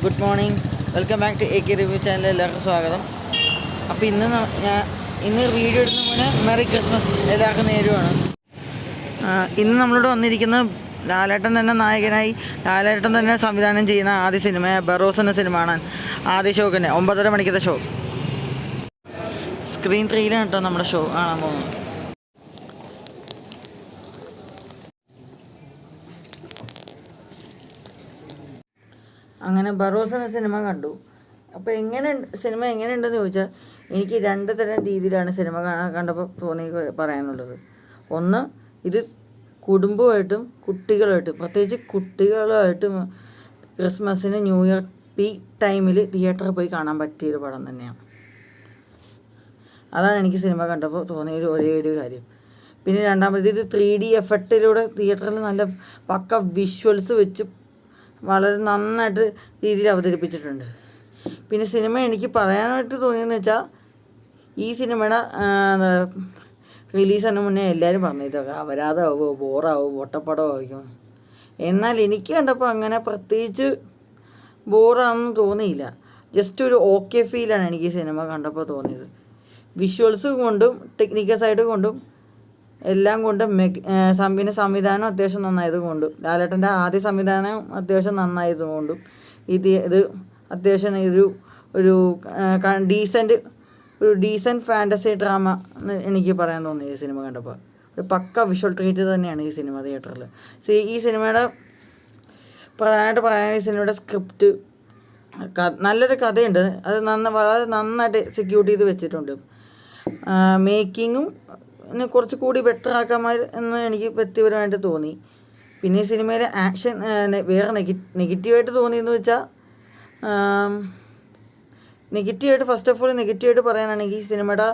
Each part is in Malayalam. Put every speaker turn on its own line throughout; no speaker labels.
Good morning, welcome back to AK review channel. എല്ലാവർക്കും സ്വാഗതം. അപ്പോൾ ഇന്ന് വീഡിയോ എടുക്കുന്ന പോലെ മെറി ക്രിസ്മസ് എല്ലാവർക്കും നേരുവാണ്. ഇന്ന് നമ്മളോട് വന്നിരിക്കുന്നത് ലാലേട്ടൻ തന്നെ നായകനായി, ലാലേട്ടൻ തന്നെ സംവിധാനം ചെയ്യുന്ന ആദ്യ സിനിമ ബറോസ് എന്ന സിനിമ കാണാൻ. ആദ്യ ഷോക്ക് തന്നെ 9:30 മണിക്കത്തെ ഷോ. സ്ക്രീൻ 3യിലാണ് കേട്ടോ നമ്മുടെ ഷോ കാണാൻ പോകുന്നത്. അങ്ങനെ ബറോസ് എന്ന സിനിമ കണ്ടു. അപ്പോൾ സിനിമ എങ്ങനെയുണ്ടെന്ന് ചോദിച്ചാൽ, എനിക്ക് രണ്ട് തരം രീതിയിലാണ് സിനിമ കണ്ടപ്പോൾ പറയാനുള്ളത്. ഒന്ന്, ഇത് കുടുംബമായിട്ടും കുട്ടികളുമായിട്ടും, പ്രത്യേകിച്ച് കുട്ടികളുമായിട്ടും ക്രിസ്മസിന് ന്യൂ ഇയർ പീക്ക് ടൈമിൽ തിയേറ്ററിൽ പോയി കാണാൻ പറ്റിയൊരു പടം തന്നെയാണ്. അതാണ് എനിക്ക് സിനിമ കണ്ടപ്പോൾ തോന്നിയ ഒരേ ഒരു കാര്യം. പിന്നെ രണ്ടാമത്, ഇത് 3D എഫക്റ്റിലൂടെ തിയേറ്ററിൽ നല്ല പക്ക വിഷ്വൽസ് വെച്ച് വളരെ നന്നായിട്ട് രീതിയിൽ അവതരിപ്പിച്ചിട്ടുണ്ട്. പിന്നെ സിനിമ എനിക്ക് പറയാനായിട്ട് തോന്നിയെന്ന് വെച്ചാൽ, ഈ സിനിമയുടെ റിലീസിന് മുന്നേ എല്ലാവരും പറഞ്ഞു ഇതൊക്കെ അപരാധമാവുമോ, ബോറാവും, ഒട്ടപ്പടമായിരിക്കും. എന്നാൽ എനിക്ക് കണ്ടപ്പോൾ അങ്ങനെ പ്രത്യേകിച്ച് ബോറാണെന്ന് തോന്നിയില്ല. ജസ്റ്റ് ഒരു ഓക്കെ ഫീലാണ് എനിക്ക് ഈ സിനിമ കണ്ടപ്പോൾ തോന്നിയത്. വിഷ്വൽസ് കൊണ്ടും ടെക്നിക്കൽ സൈഡ് കൊണ്ടും എല്ലാം കൊണ്ടും പിന്നെ സംവിധാനം അത്യാവശ്യം നന്നായതുകൊണ്ടും, ലാലേട്ടൻ്റെ ആദ്യ സംവിധാനം അത്യാവശ്യം നന്നായതുകൊണ്ടും, ഇത് അത്യാവശ്യം ഒരു ഡീസൻറ്റ് ഫാൻറ്റസി ഡ്രാമ എന്ന് എനിക്ക് പറയാൻ തോന്നി ഈ സിനിമ കണ്ടപ്പോൾ. ഒരു പക്ക വിഷ്വൽ ട്രീറ്റ് തന്നെയാണ് ഈ സിനിമ തിയേറ്ററിൽ. ഈ സിനിമയുടെ പ്രധാനമായിട്ട് പറയാൻ, ഈ സിനിമയുടെ സ്ക്രിപ്റ്റ് നല്ലൊരു കഥയുണ്ട്. അത് വളരെ നന്നായിട്ട് എക്സിക്യൂട്ട് ചെയ്ത് വെച്ചിട്ടുണ്ട്. മേക്കിങ്ങും കുറച്ച് കൂടി ബെറ്റർ ആക്കാമായി എന്ന് എനിക്ക് വ്യക്തിപരമായിട്ട് തോന്നി. പിന്നെ ഈ സിനിമയിലെ ആക്ഷൻ വേറെ നെഗറ്റീവായിട്ട് തോന്നിയെന്ന് വെച്ചാൽ, ഫസ്റ്റ് ഓഫ് ഓൾ നെഗറ്റീവായിട്ട് പറയാനാണെങ്കിൽ, ഈ സിനിമയുടെ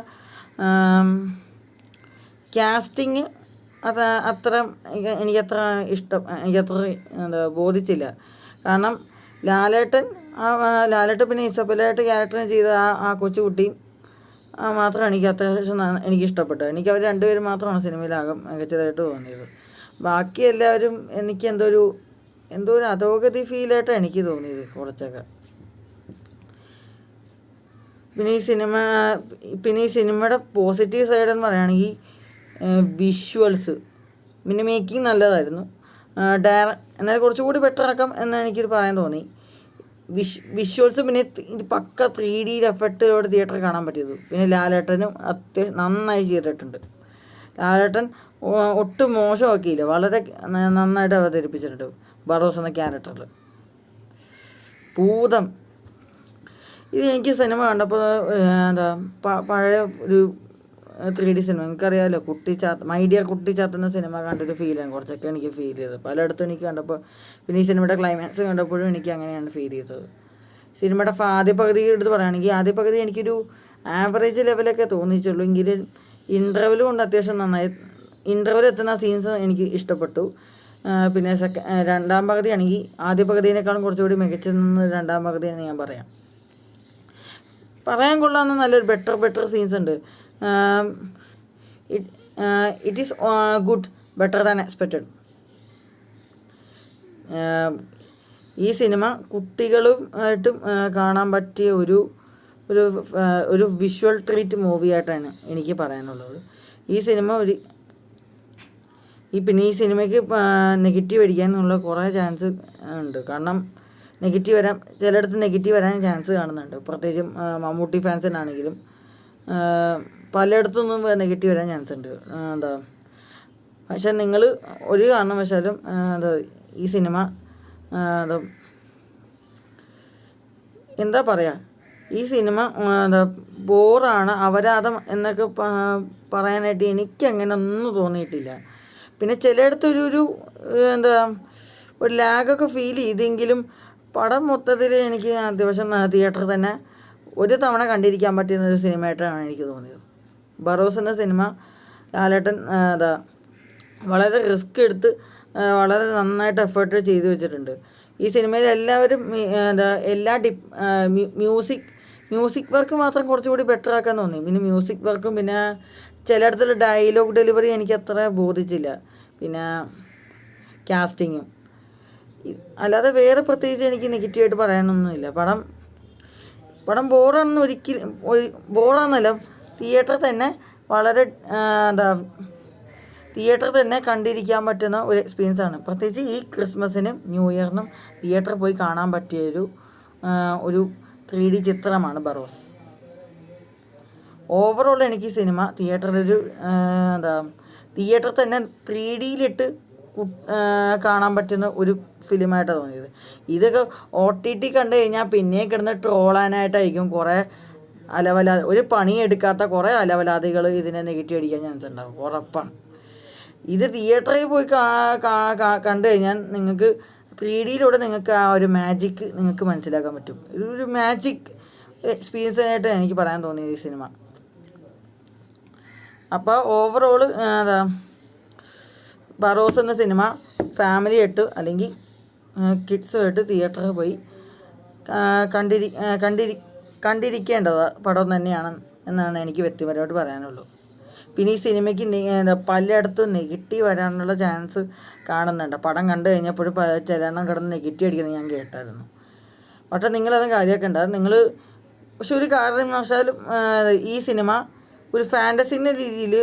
കാസ്റ്റിങ് എനിക്കത്ര ബോധിച്ചില്ല. കാരണം ലാലേട്ടൻ പിന്നെ ഇസബലായിട്ട് ക്യാരക്ടറിന് ചെയ്ത ആ കൊച്ചുകുട്ടിയും മാത്രമാണ് എനിക്ക് അത്യാവശ്യം എനിക്കിഷ്ടപ്പെട്ടത്. എനിക്ക് അവർ രണ്ടുപേരും മാത്രമാണ് സിനിമയിലാകെ മികച്ചതായിട്ട് തോന്നിയത്. ബാക്കി എല്ലാവരും എനിക്ക് എന്തോ ഒരു അധോഗതി ഫീലായിട്ടാണ് എനിക്ക് തോന്നിയത് കുറച്ചൊക്കെ. പിന്നെ ഈ സിനിമയുടെ പോസിറ്റീവ് സൈഡ് എന്ന് പറയുകയാണെങ്കിൽ, വിഷ്വൽസ് പിന്നെ മേക്കിംഗ് നല്ലതായിരുന്നു. എന്നാൽ കുറച്ചുകൂടി ബെറ്റർ ആക്കാം എന്ന് എനിക്കൊരു പറയാൻ തോന്നി. വിഷ്വൽസ് പിന്നെ പക്ക 3D എഫക്റ്റിലൂടെ തിയേറ്ററിൽ കാണാൻ പറ്റിയത്. പിന്നെ ലാലേട്ടനും നന്നായി ചെയ്തിട്ടുണ്ട്. ലാലേട്ടൻ ഒട്ടും മോശമാക്കിയില്ല, വളരെ നന്നായിട്ട് അവതരിപ്പിച്ചിട്ടുണ്ട് ബറോസ് എന്ന ക്യാരക്ടറിൽ. ഭൂതം ഇത് എനിക്ക് സിനിമ കണ്ടപ്പോൾ പഴയ ഒരു 3D സിനിമ, എനിക്കറിയാമല്ലോ, മൈ ഡിയർ കുട്ടിച്ചാത്തൻ എന്ന സിനിമ കണ്ടൊരു ഫീലാണ് കുറച്ചൊക്കെ എനിക്ക് ഫീൽ ചെയ്തത്. പലയിടത്തും എനിക്ക് കണ്ടപ്പോൾ, പിന്നെ ഈ സിനിമയുടെ ക്ലൈമാക്സ് കണ്ടപ്പോഴും എനിക്ക് അങ്ങനെയാണ് ഫീൽ ചെയ്തത്. സിനിമയുടെ ആദ്യ പകുതി എടുത്ത് പറയുകയാണെങ്കിൽ, ആദ്യ പകുതി എനിക്കൊരു ആവറേജ് ലെവലൊക്കെ തോന്നിച്ചുള്ളൂ. എങ്കിലും ഇൻ്റർവെൽ കൊണ്ട് അത്യാവശ്യം നന്നായി, ഇൻ്റർവെൽ എത്തുന്ന സീൻസ് എനിക്ക് ഇഷ്ടപ്പെട്ടു. പിന്നെ രണ്ടാം പകുതി ആണെങ്കിൽ ആദ്യ പകുതിയേക്കാളും കുറച്ചുകൂടി മികച്ചെന്ന് രണ്ടാം പകുതിയെന്ന് ഞാൻ പറയാൻ കൊള്ളാവുന്ന നല്ലൊരു ബെറ്റർ സീൻസ് ഉണ്ട്. It is good, better than expected. ഈ സിനിമ കുട്ടികളുമായിട്ടും കാണാൻ പറ്റിയ ഒരു വിഷ്വൽ ട്രീറ്റ് മൂവിയായിട്ടാണ് എനിക്ക് പറയാനുള്ളത്. ഈ സിനിമയ്ക്ക് നെഗറ്റീവ് അടിക്കാനുള്ള കുറേ ചാൻസ് ഉണ്ട്. കാരണം ചിലയിടത്ത് നെഗറ്റീവ് വരാൻ ചാൻസ് കാണുന്നുണ്ട്. പ്രത്യേകിച്ചും മമ്മൂട്ടി ഫാൻസിനാണെങ്കിലും പലയിടത്തുനിന്നും നെഗറ്റീവ് വരാൻ ചാൻസ് ഉണ്ട്. പക്ഷെ നിങ്ങൾ ഒരു കാരണവശാലും ഈ സിനിമ ഈ സിനിമ ബോറാണ്, അപരാധം എന്നൊക്കെ പറയാനായിട്ട് എനിക്കങ്ങനെ ഒന്നും തോന്നിയിട്ടില്ല. പിന്നെ ചിലയിടത്ത് ഒരു ലാഗൊക്കെ ഫീൽ ചെയ്തെങ്കിലും പടം മൊത്തത്തിൽ എനിക്ക് അത്യാവശ്യം തിയേറ്ററിൽ തന്നെ ഒരു തവണ കണ്ടിരിക്കാൻ പറ്റുന്ന ഒരു സിനിമയായിട്ടാണ് എനിക്ക് തോന്നിയത്. ബറോസ് എന്ന സിനിമ ലാലേട്ടൻ വളരെ റിസ്ക് എടുത്ത് വളരെ നന്നായിട്ട് എഫേർട്ട് ചെയ്തു വെച്ചിട്ടുണ്ട്. ഈ സിനിമയിൽ എല്ലാവരും മ്യൂസിക് വർക്ക് മാത്രം കുറച്ചുകൂടി ബെറ്റർ ആക്കാൻ തോന്നി. പിന്നെ മ്യൂസിക് വർക്കും പിന്നെ ചിലയിടത്തുള്ള ഡയലോഗ് ഡെലിവറി എനിക്ക് അത്ര ബോധിച്ചില്ല. പിന്നെ കാസ്റ്റിങ്ങും അല്ലാതെ വേറെ പ്രത്യേകിച്ച് എനിക്ക് നെഗറ്റീവായിട്ട് പറയാനൊന്നുമില്ല. പടം ബോറാന്നല്ല, തിയേറ്ററിൽ തന്നെ വളരെ തിയേറ്ററിൽ തന്നെ കണ്ടിരിക്കാൻ പറ്റുന്ന ഒരു എക്സ്പീരിയൻസാണ്. പ്രത്യേകിച്ച് ഈ ക്രിസ്മസിനും ന്യൂ ഇയറിനും തിയേറ്ററിൽ പോയി കാണാൻ പറ്റിയൊരു 3D ചിത്രമാണ് ബറോസ്. ഓവറോൾ എനിക്ക് ഈ സിനിമ തിയേറ്ററിലൊരു തിയേറ്ററിൽ തന്നെ 3Dയിലിട്ട് കാണാൻ പറ്റുന്ന ഒരു ഫിലിമായിട്ടാണ് തോന്നിയത്. ഇതൊക്കെ OTT കണ്ടു കഴിഞ്ഞാൽ പിന്നെയും കിടന്ന് ട്രോളാനായിട്ടായിരിക്കും കുറേ ഒരു പണിയെടുക്കാത്ത കുറേ അലവലാദികൾ ഇതിനെ നെഗറ്റീവ് അടിക്കാൻ ചാൻസ് ഉണ്ടാകും, ഉറപ്പാണ്. ഇത് തിയേറ്ററിൽ പോയി കണ്ടു കഴിഞ്ഞാൽ നിങ്ങൾക്ക് 3Dയിലൂടെ നിങ്ങൾക്ക് ആ ഒരു മാജിക്ക് നിങ്ങൾക്ക് മനസ്സിലാക്കാൻ പറ്റും. ഒരു മാജിക് എക്സ്പീരിയൻസ് ആയിട്ട് എനിക്ക് പറയാൻ തോന്നിയത് ഈ സിനിമ. അപ്പോൾ ഓവറോൾ ബറോസ് എന്ന സിനിമ ഫാമിലിയായിട്ട് അല്ലെങ്കിൽ കിഡ്സുമായിട്ട് തിയേറ്ററിൽ പോയി കണ്ടിരിക്കേണ്ടത് പടം തന്നെയാണ് എന്നാണ് എനിക്ക് വ്യക്തിപരമായിട്ട് പറയാനുള്ളൂ. പിന്നെ ഈ സിനിമയ്ക്ക് പലയിടത്തും നെഗറ്റീവ് വരാനുള്ള ചാൻസ് കാണുന്നുണ്ട്. പടം കണ്ടു കഴിഞ്ഞപ്പോഴും ചിലണം കിടന്ന് നെഗറ്റീവ് അടിക്കുന്നത് ഞാൻ കേട്ടായിരുന്നു. പക്ഷേ നിങ്ങളത് കാര്യമാക്കണ്ട. പക്ഷെ ഒരു കാരണവശാലും ഈ സിനിമ ഒരു ഫാൻറ്റസിൻ്റെ രീതിയിൽ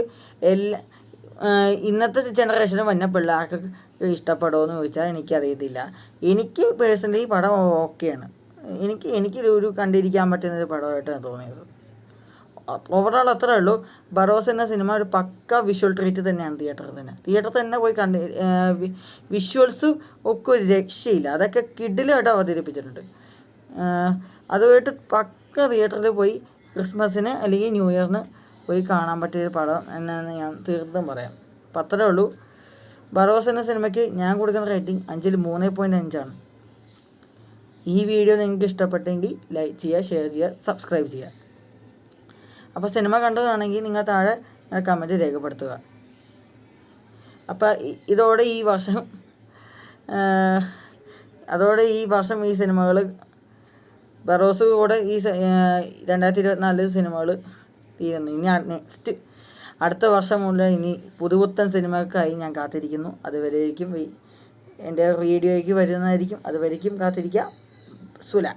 ഇന്നത്തെ ജനറേഷന് വന്ന പിള്ളേർക്ക് ഇഷ്ടപ്പെടുമോ ചോദിച്ചാൽ എനിക്കറിയത്തില്ല. എനിക്ക് പേഴ്സണലി പടം ഓക്കെയാണ്. എനിക്കൊരു കണ്ടിരിക്കാൻ പറ്റുന്നൊരു പടമായിട്ടാണ് തോന്നിയത്. ഓവറോൾ അത്രേ ഉള്ളൂ. ബറോസ് എന്ന സിനിമ ഒരു പക്ക വിഷ്വൽ ട്രീറ്റ് തന്നെയാണ് തിയേറ്ററിൽ തന്നെ പോയി വിഷ്വൽസ് ഒക്കെ ഒരു രക്ഷയില്ല. അതൊക്കെ കിഡിലായിട്ട് അവതരിപ്പിച്ചിട്ടുണ്ട്. അതുമായിട്ട് പക്ക തിയേറ്ററിൽ പോയി ക്രിസ്മസിന് അല്ലെങ്കിൽ ന്യൂ ഇയറിന് പോയി കാണാൻ പറ്റിയൊരു പടം എന്നാന്ന് ഞാൻ തീർത്തും പറയാം. അപ്പം അത്രേ ഉള്ളൂ. ബറോസ് എന്ന സിനിമയ്ക്ക് ഞാൻ കൊടുക്കുന്ന റേറ്റിംഗ് 5ൽ 3.5 ഈ വീഡിയോ നിങ്ങൾക്ക് ഇഷ്ടപ്പെട്ടെങ്കിൽ ലൈക്ക് ചെയ്യുക, ഷെയർ ചെയ്യുക, സബ്സ്ക്രൈബ് ചെയ്യുക. അപ്പോൾ സിനിമ കണ്ടതാണെങ്കിൽ നിങ്ങൾ താഴെ കമൻറ്റ് രേഖപ്പെടുത്തുക. അപ്പോൾ ഇതോടെ ഈ വർഷം ഈ സിനിമകൾ ബറോസ് കൂടെ ഈ 2024 സിനിമകൾ തീരുന്നു. ഇനി നെക്സ്റ്റ് അടുത്ത വർഷം മുതൽ ഇനി പുതുപുത്തൻ സിനിമകൾക്കായി ഞാൻ കാത്തിരിക്കുന്നു. അതുവരേക്കും എൻ്റെ വീഡിയോയ്ക്ക് വരുന്നതായിരിക്കും. അതുവരേക്കും കാത്തിരിക്കുക. സുല.